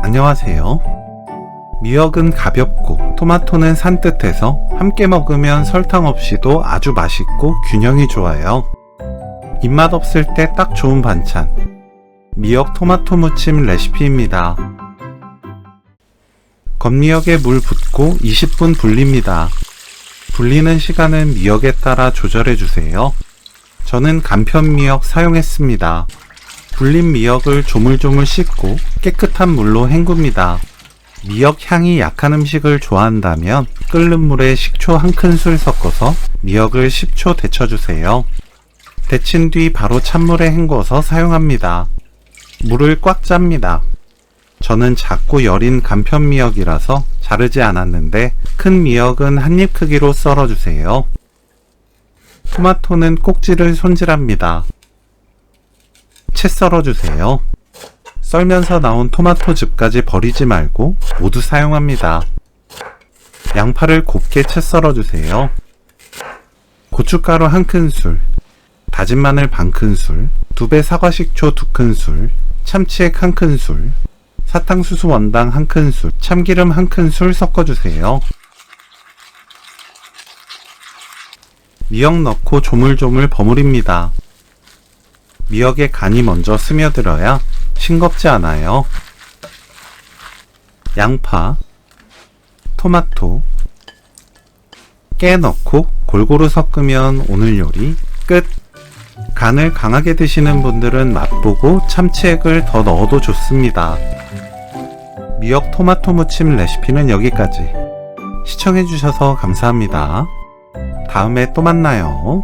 안녕하세요. 미역은 가볍고 토마토는 산뜻해서 함께 먹으면 설탕 없이도 아주 맛있고 균형이 좋아요. 입맛 없을 때 딱 좋은 반찬. 미역 토마토 무침 레시피입니다. 겉미역에 물 붓고 20분 불립니다. 불리는 시간은 미역에 따라 조절해주세요. 저는 간편 미역 사용했습니다. 불린 미역을 조물조물 씻고 깨끗한 물로 헹굽니다. 미역 향이 약한 음식을 좋아한다면 끓는 물에 식초 1큰술 섞어서 미역을 10초 데쳐주세요. 데친 뒤 바로 찬물에 헹궈서 사용합니다. 물을 꽉 짭니다. 저는 작고 여린 간편 미역이라서 자르지 않았는데 큰 미역은 한입 크기로 썰어주세요. 토마토는 꼭지를 손질합니다. 채 썰어주세요. 썰면서 나온 토마토즙까지 버리지 말고 모두 사용합니다. 양파를 곱게 채 썰어주세요. 고춧가루 1큰술, 다진 마늘 반큰술, 2배 사과식초 2큰술, 참치액 1큰술, 사탕수수 원당 1큰술, 참기름 1큰술 섞어주세요. 미역 넣고 조물조물 버무립니다. 미역에 간이 먼저 스며들어야 싱겁지 않아요. 양파, 토마토, 깨 넣고 골고루 섞으면 오늘 요리 끝! 간을 강하게 드시는 분들은 맛보고 참치액을 더 넣어도 좋습니다. 미역 토마토 무침 레시피는 여기까지. 시청해주셔서 감사합니다. 다음에 또 만나요.